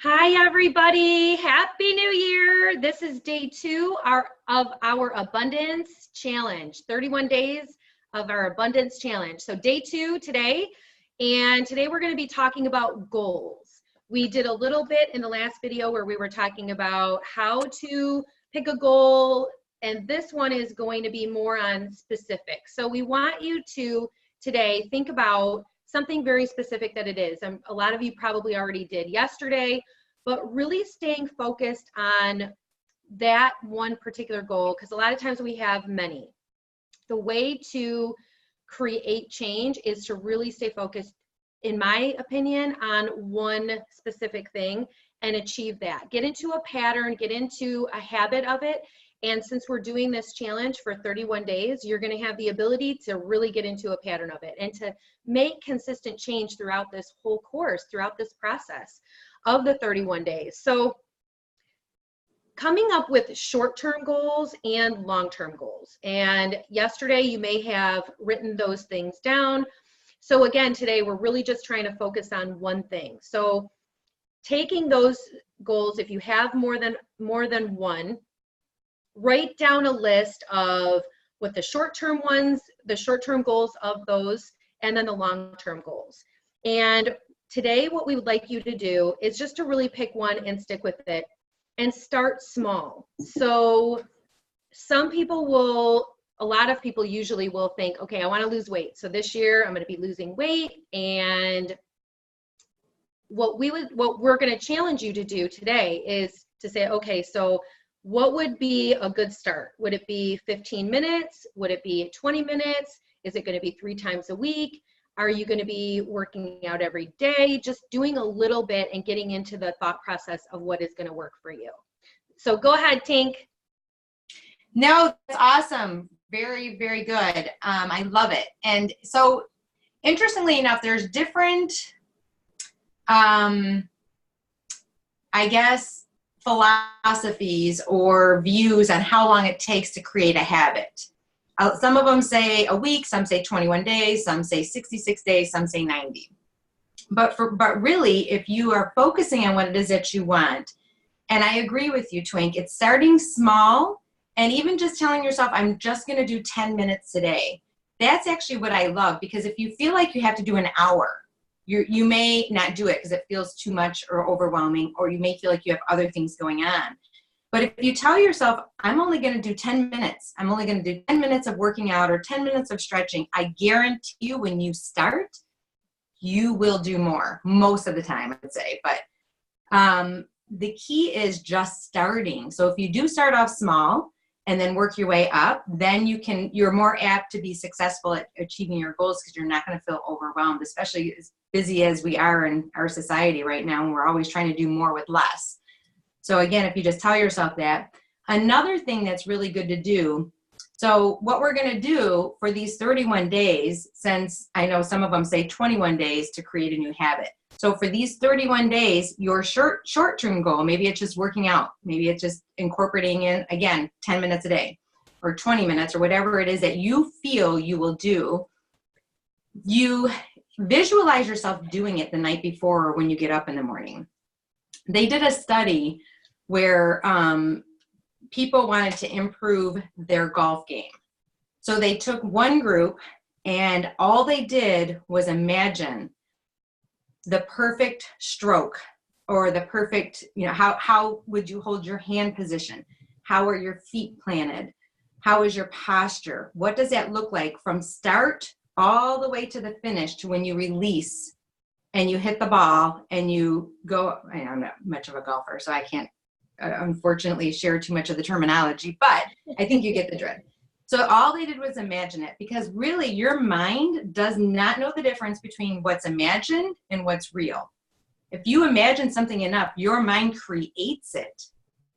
Hi, everybody. Happy New Year. This is day two of our Abundance Challenge, 31 days of our Abundance Challenge. So day two today, and today we're going to be talking about goals. We did a little bit in the last video where we were talking about how to pick a goal, and this one is going to be more on specifics. So we want you to today think about something very specific that it is. A lot of you probably already did yesterday, but really staying focused on that one particular goal, because a lot of times we have many. The way to create change is to really stay focused, in my opinion, on one specific thing and achieve that. Get into a pattern, get into a habit of it. And since we're doing this challenge for 31 days, you're going to have the ability to really get into a pattern of it and to make consistent change throughout this whole course, throughout this process of the 31 days. So coming up with short-term goals and long-term goals. And yesterday you may have written those things down. So again, today we're really just trying to focus on one thing. So taking those goals, if you have more than one, write down a list of what the short-term ones, the short-term goals of those, and then the long-term goals. And today what we would like you to do is just to really pick one and stick with it and start small. So a lot of people usually will think, okay, I want to lose weight. So this year I'm going to be losing weight, and what we're going to challenge you to do today is to say, okay, so what would be a good start? Would it be 15 minutes? Would it be 20 minutes? Is it going to be 3 times a week? Are you going to be working out every day? Just doing a little bit and getting into the thought process of what is going to work for you. So go ahead, Tink. No, that's awesome. Very, very good. I love it. And so interestingly enough, there's different, I guess, philosophies or views on how long it takes to create a habit. Some of them say a week, some say 21 days, some say 66 days, some say 90. But really, if you are focusing on what it is that you want, and I agree with you, Twink, it's starting small and even just telling yourself, I'm just going to do 10 minutes today. That's actually what I love, because if you feel like you have to do an hour, you may not do it because it feels too much or overwhelming, or you may feel like you have other things going on. But if you tell yourself, I'm only going to do 10 minutes, I'm only going to do 10 minutes of working out or 10 minutes of stretching, I guarantee you when you start, you will do more most of the time, I would say. But the key is just starting. So if you do start off small and then work your way up, then you're more apt to be successful at achieving your goals, because you're not going to feel overwhelmed, especially as busy as we are in our society right now, and we're always trying to do more with less. So again, if you just tell yourself that. Another thing that's really good to do, so what we're going to do for these 31 days, since I know some of them say 21 days to create a new habit. So for these 31 days, your short-term goal, maybe it's just working out, maybe it's just incorporating in, again, 10 minutes a day or 20 minutes or whatever it is that you feel you will do. You visualize yourself doing it the night before or when you get up in the morning. They did a study where people wanted to improve their golf game. So they took one group and all they did was imagine the perfect stroke, or the perfect, how would you hold your hand position? How are your feet planted? How is your posture? What does that look like from start all the way to the finish, to when you release and you hit the ball and you go? I'm not much of a golfer, so I can't unfortunately share too much of the terminology, but I think you get the drift. So all they did was imagine it, because really your mind does not know the difference between what's imagined and what's real. If you imagine something enough, your mind creates it.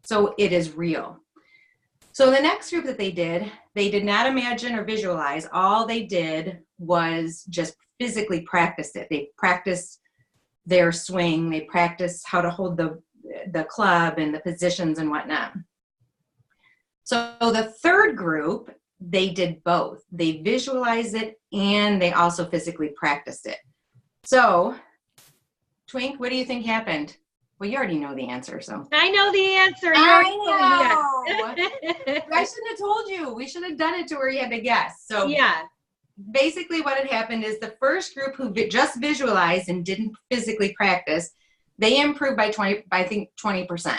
So it is real. So the next group that they did not imagine or visualize. All they did was just physically practice it. They practiced their swing. They practiced how to hold the club and the positions and whatnot. So the third group, they did both. They visualized it and they also physically practiced it. So, Twink, what do you think happened? Well, you already know the answer, so. I know the answer. I shouldn't have told you. We should have done it to where you had to guess. So Yeah. basically what had happened is the first group who just visualized and didn't physically practice, they improved by 20%.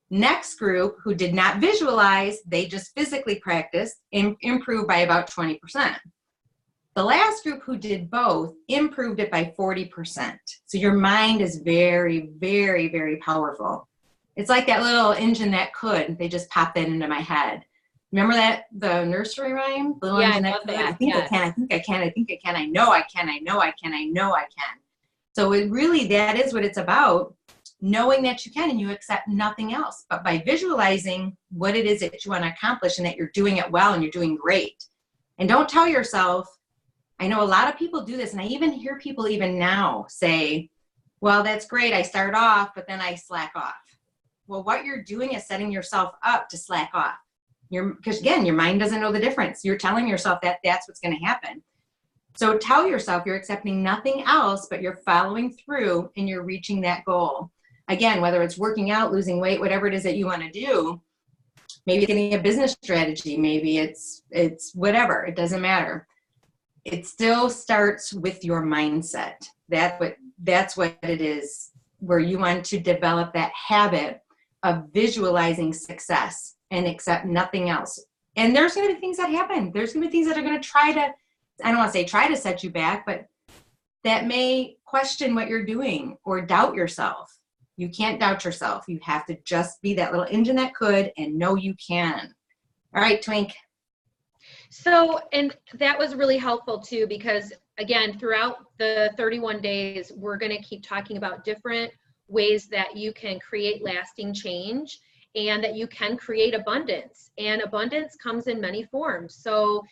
Next group who did not visualize, they just physically practiced and improved by about 20%. The last group who did both improved it by 40%. So your mind is very, very, very powerful. It's like that little engine that could. They just popped that into my head. Remember that, the nursery rhyme? The little engine that could? I think I can, I think I can, I think I can, I know I can, I know I can, I know I can. So it really, that is what it's about. Knowing that you can and you accept nothing else. But by visualizing what it is that you want to accomplish and that you're doing it well and you're doing great. And don't tell yourself, I know a lot of people do this, and I even hear people even now say, well, that's great, I start off, but then I slack off. Well, what you're doing is setting yourself up to slack off. Because again, your mind doesn't know the difference. You're telling yourself that that's what's going to happen. So tell yourself you're accepting nothing else, but you're following through and you're reaching that goal. Again, whether it's working out, losing weight, whatever it is that you want to do, maybe getting a business strategy, maybe it's whatever, it doesn't matter. It still starts with your mindset. That's what it is, where you want to develop that habit of visualizing success and accept nothing else. And there's going to be things that happen. There's going to be things that are going to I don't want to say try to set you back, but that may question what you're doing or doubt yourself. You can't doubt yourself. You have to just be that little engine that could and know you can. All right, Twink. So, and that was really helpful too, because again, throughout the 31 days, we're going to keep talking about different ways that you can create lasting change and that you can create abundance. And abundance comes in many forms. So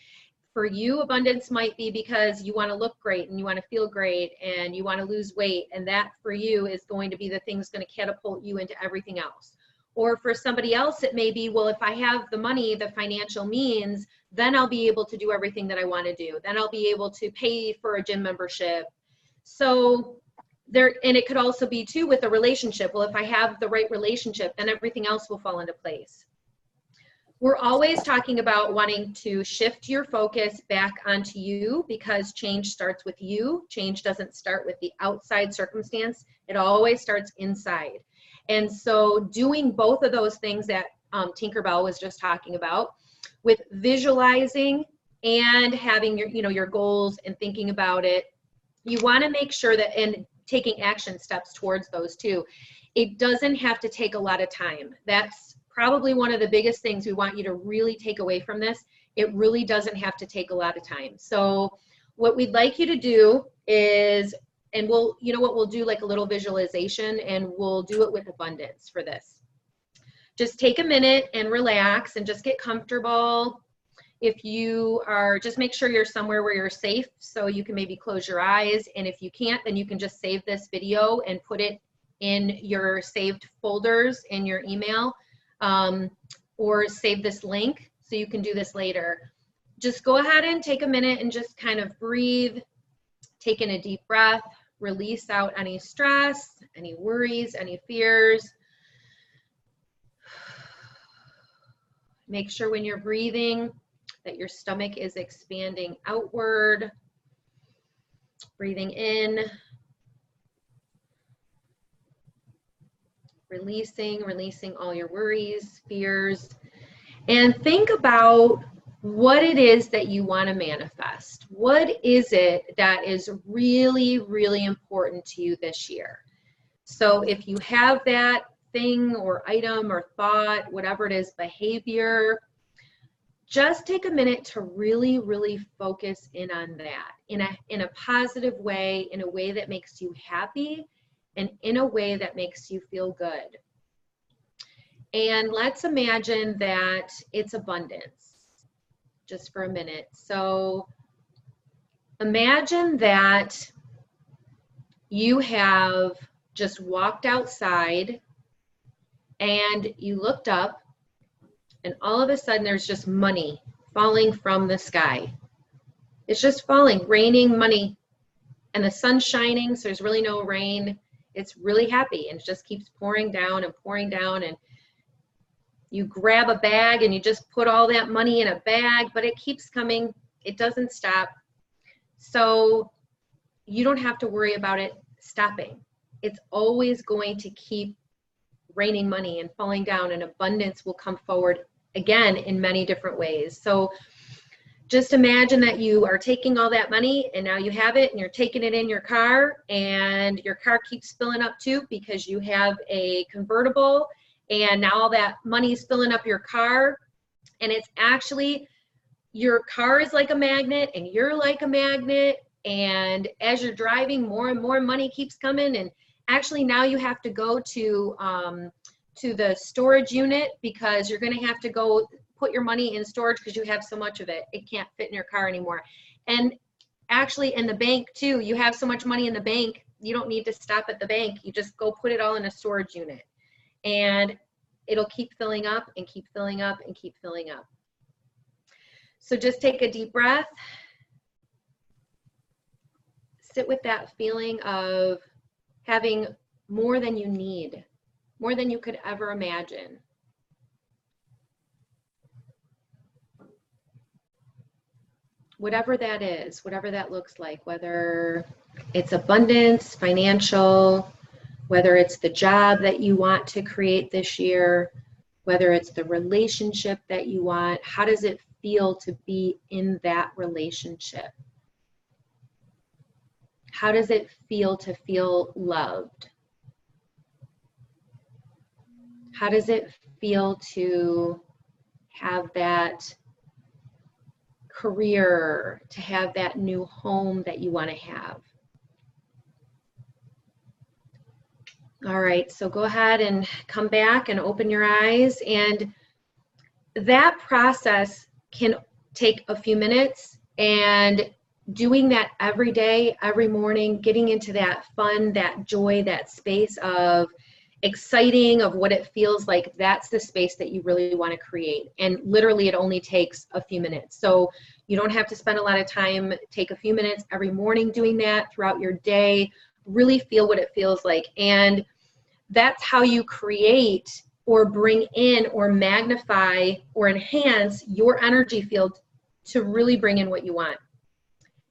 for you, abundance might be because you want to look great and you want to feel great and you want to lose weight. And that for you is going to be the thing that's going to catapult you into everything else. Or for somebody else, it may be, well, if I have the money, the financial means, then I'll be able to do everything that I want to do. Then I'll be able to pay for a gym membership. So there, and it could also be too with a relationship. Well, if I have the right relationship, then everything else will fall into place. We're always talking about wanting to shift your focus back onto you, because change starts with you. Change doesn't start with the outside circumstance. It always starts inside. And so doing both of those things that Tinkerbell was just talking about, with visualizing and having your goals and thinking about it, you want to make sure that, and taking action steps towards those too. It doesn't have to take a lot of time. That's probably one of the biggest things we want you to really take away from this. It really doesn't have to take a lot of time. So what we'd like you to do is, and we'll do like a little visualization, and we'll do it with abundance for this. Just take a minute and relax and just get comfortable. If you are, just make sure you're somewhere where you're safe, so you can maybe close your eyes. And if you can't, then you can just save this video and put it in your saved folders in your email, or save this link so you can do this later. Just go ahead and take a minute and just kind of breathe, take in a deep breath, release out any stress, any worries, any fears. Make sure when you're breathing that your stomach is expanding outward. Breathing in, releasing all your worries, fears, and think about what it is that you want to manifest. What is it that is really, really important to you this year? So if you have that thing or item or thought, whatever it is, behavior, just take a minute to really, really focus in on that in a positive way, in a way that makes you happy, and in a way that makes you feel good. And let's imagine that it's abundance, just for a minute. So imagine that you have just walked outside and you looked up, and all of a sudden there's just money falling from the sky. It's just falling, raining money, and the sun's shining, so there's really no rain. It's really happy, and it just keeps pouring down and pouring down. And you grab a bag and you just put all that money in a bag, but it keeps coming. It doesn't stop. So you don't have to worry about it stopping. It's always going to keep raining money and falling down, and abundance will come forward again in many different ways. So just imagine that you are taking all that money and now you have it and you're taking it in your car, and your car keeps filling up too because you have a convertible, and now all that money is filling up your car. And it's actually, your car is like a magnet and you're like a magnet. And as you're driving, more and more money keeps coming. And actually now you have to go to the storage unit, because you're going to have to go put your money in storage because you have so much of it. It can't fit in your car anymore. And actually in the bank too, you have so much money in the bank, you don't need to stop at the bank. You just go put it all in a storage unit, and it'll keep filling up and keep filling up and keep filling up. So just take a deep breath. Sit with that feeling of having more than you need, more than you could ever imagine. Whatever that is, whatever that looks like, whether it's abundance, financial, whether it's the job that you want to create this year, whether it's the relationship that you want, how does it feel to be in that relationship? How does it feel to feel loved? How does it feel to have that career, to have that new home that you want to have? All right, so go ahead and come back and open your eyes. And that process can take a few minutes, and doing that every day, every morning, getting into that fun, that joy, that space of exciting, of what it feels like, that's the space that you really want to create. And literally it only takes a few minutes. So you don't have to spend a lot of time. Take a few minutes every morning doing that throughout your day. Really feel what it feels like. And that's how you create or bring in or magnify or enhance your energy field to really bring in what you want.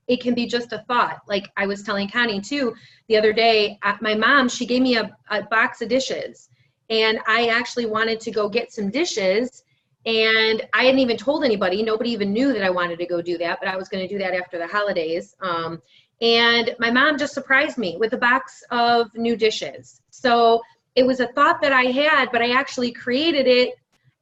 It can be just a thought. Like I was telling Connie too the other day, my mom, she gave me a box of dishes, and I actually wanted to go get some dishes, and I hadn't even told anybody. Nobody even knew that I wanted to go do that, but I was going to do that after the holidays. And my mom just surprised me with a box of new dishes. So it was a thought that I had, but I actually created it,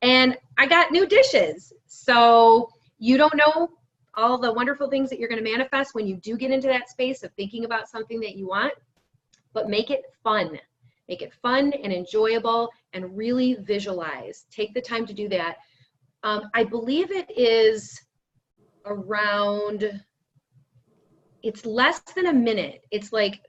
and I got new dishes. So you don't know all the wonderful things that you're going to manifest when you do get into that space of thinking about something that you want, but make it fun. Make it fun and enjoyable, and really visualize. Take the time to do that. I believe it is around, it's less than a minute. It's like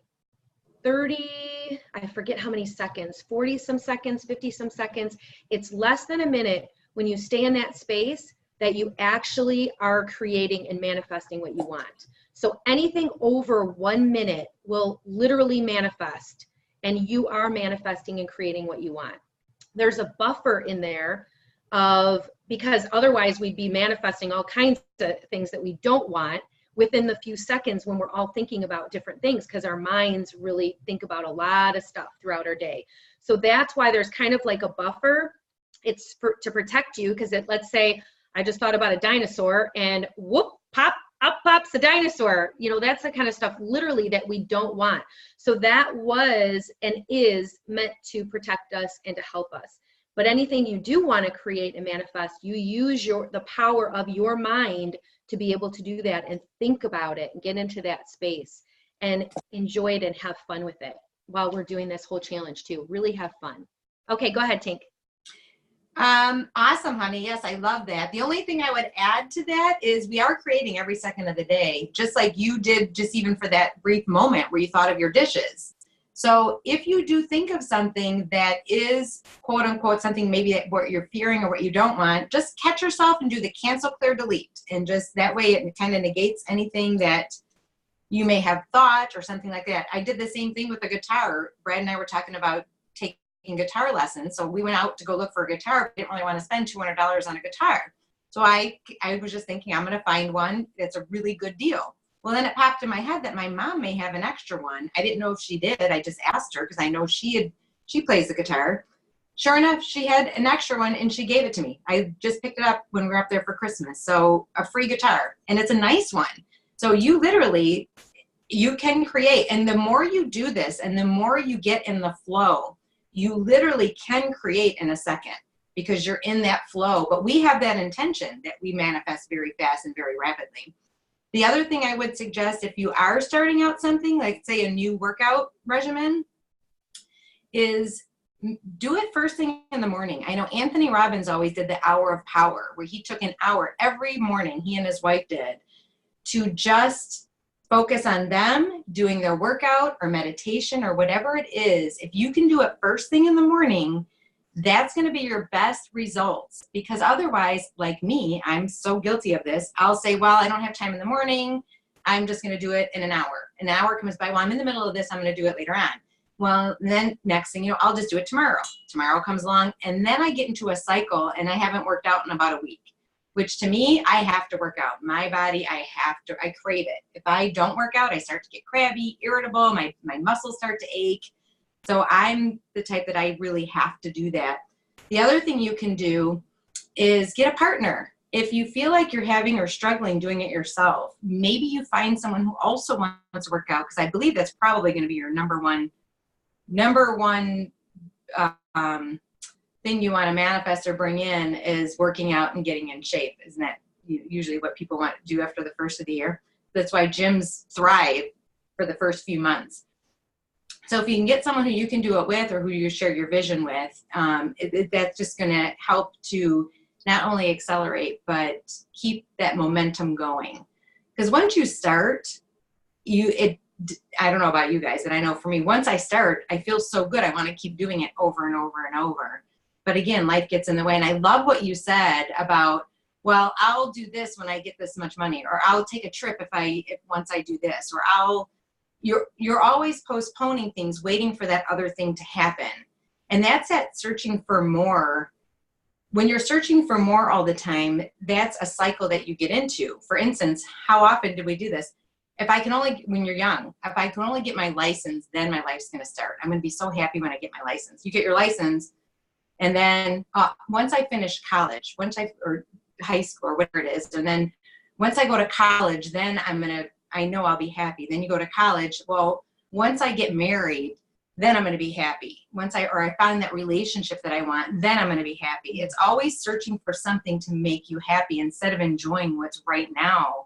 30, I forget how many seconds, 40 some seconds, 50 some seconds. It's less than a minute when you stay in that space that you actually are creating and manifesting what you want. So anything over 1 minute will literally manifest, and you are manifesting and creating what you want. There's a buffer in there because otherwise we'd be manifesting all kinds of things that we don't want within the few seconds when we're all thinking about different things, because our minds really think about a lot of stuff throughout our day. So that's why there's kind of like a buffer. It's to protect you, because let's say I just thought about a dinosaur, and whoop, pop, up pops a dinosaur. You know, that's the kind of stuff literally that we don't want. So that was and is meant to protect us and to help us. But anything you do want to create and manifest, you use the power of your mind to be able to do that and think about it and get into that space and enjoy it and have fun with it while we're doing this whole challenge too. Really have fun. Okay, go ahead, Tink. Awesome, honey. Yes, I love that. The only thing I would add to that is we are creating every second of the day, just like you did, just even for that brief moment where you thought of your dishes. So if you do think of something that is quote unquote something maybe that what you're fearing or what you don't want, just catch yourself and do the cancel, clear, delete. And just that way it kind of negates anything that you may have thought or something like that. I did the same thing with the guitar. Brad and I were talking about taking guitar lessons. So we went out to go look for a guitar. Didn't really want to spend $200 on a guitar. So I was just thinking, I'm going to find one that's a really good deal. Well, then it popped in my head that my mom may have an extra one. I didn't know if she did. I just asked her because I know she plays the guitar. Sure enough, she had an extra one and she gave it to me. I just picked it up when we were up there for Christmas. So a free guitar, and it's a nice one. So you can create, and the more you do this and the more you get in the flow, you literally can create in a second because you're in that flow. But we have that intention that we manifest very fast and very rapidly. The other thing I would suggest, if you are starting out something, like say a new workout regimen, is do it first thing in the morning. I know Anthony Robbins always did the hour of power, where he took an hour every morning, he and his wife did, to just focus on them doing their workout or meditation or whatever it is. If you can do it first thing in the morning, that's going to be your best results. Because otherwise, like me, I'm so guilty of this. I'll say, well, I don't have time in the morning. I'm just going to do it in an hour. An hour comes by. Well, I'm in the middle of this. I'm going to do it later on. Well, then next thing you know, I'll just do it tomorrow. Tomorrow comes along, and then I get into a cycle, and I haven't worked out in about a week, which to me, I have to work out. My body, I crave it. If I don't work out, I start to get crabby, irritable, my muscles start to ache. So I'm the type that I really have to do that. The other thing you can do is get a partner. If you feel like you're having or struggling doing it yourself, maybe you find someone who also wants to work out, because I believe that's probably going to be your number one thing you want to manifest or bring in is working out and getting in shape. Isn't that usually what people want to do after the first of the year? That's why gyms thrive for the first few months. So if you can get someone who you can do it with or who you share your vision with, that's just going to help to not only accelerate, but keep that momentum going. Because once you start, I don't know about you guys, and I know for me, once I start, I feel so good. I want to keep doing it over and over and over. But again, life gets in the way. And I love what you said about, well, I'll do this when I get this much money, or I'll take a trip once I do this, or you're always postponing things, waiting for that other thing to happen. And that's that searching for more. When you're searching for more all the time, that's a cycle that you get into. For instance, how often do we do this? When you're young, if I can only get my license, then my life's going to start. I'm going to be so happy when I get my license. You get your license, and then once I finish college, or high school or whatever it is, and then once I go to college, then I know I'll be happy. Then you go to college. Well, once I get married, then I'm going to be happy. I find that relationship that I want, then I'm going to be happy. It's always searching for something to make you happy instead of enjoying what's right now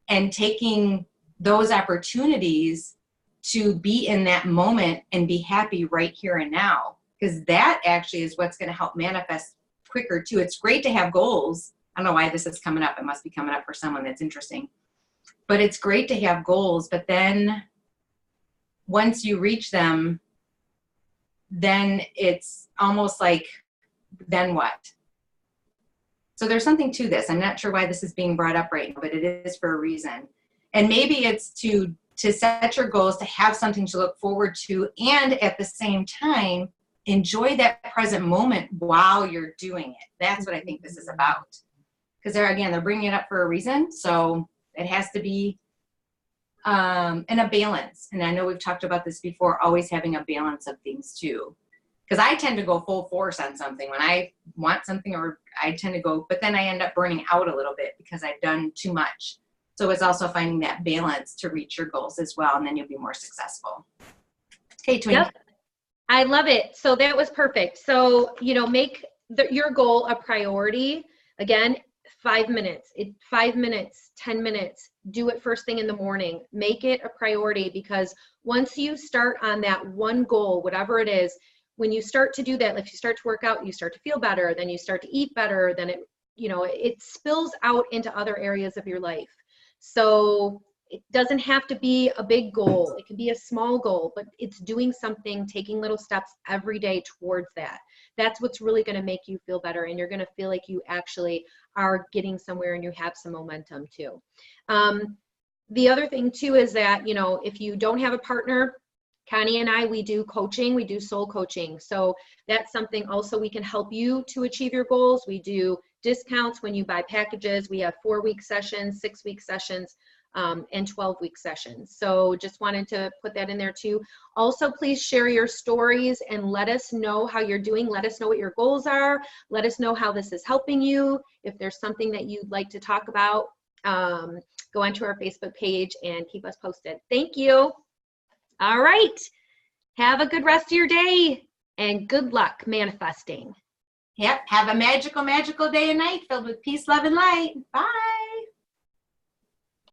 and taking those opportunities to be in that moment and be happy right here and now. Because that actually is what's going to help manifest quicker too. It's great to have goals. I don't know why this is coming up. It must be coming up for someone that's interesting. But it's great to have goals. But then once you reach them, then it's almost like, then what? So there's something to this. I'm not sure why this is being brought up right now, but it is for a reason. And maybe it's to set your goals, to have something to look forward to, and at the same time, enjoy that present moment while you're doing it. That's what I think this is about. Because they're bringing it up for a reason. So it has to be in a balance. And I know we've talked about this before, always having a balance of things too. Because I tend to go full force on something when I want something, or I tend to go, but then I end up burning out a little bit because I've done too much. So it's also finding that balance to reach your goals as well, and then you'll be more successful. Okay, Twin. Yep. I love it. So that was perfect. So, make your goal a priority. Again, 5 minutes, 5 minutes, 10 minutes, do it first thing in the morning. Make it a priority, because once you start on that one goal, whatever it is, when you start to do that, if you start to work out, you start to feel better, then you start to eat better, then it spills out into other areas of your life. So it doesn't have to be a big goal. It can be a small goal, but it's doing something, taking little steps every day towards that. That's what's really going to make you feel better. And you're going to feel like you actually are getting somewhere and you have some momentum too. the other thing too is that, you know, if you don't have a partner, Connie and I, we do coaching, we do soul coaching. So that's something also we can help you to achieve your goals. We do discounts when you buy packages. We have 4-week sessions, 6-week sessions, and 12-week sessions. So just wanted to put that in there too. Also, please share your stories and let us know how you're doing. Let us know what your goals are. Let us know how this is helping you. If there's something that you'd like to talk about, go onto our Facebook page and keep us posted. Thank you. All right. Have a good rest of your day and good luck manifesting. Yep. Have a magical, magical day and night filled with peace, love, and light. Bye.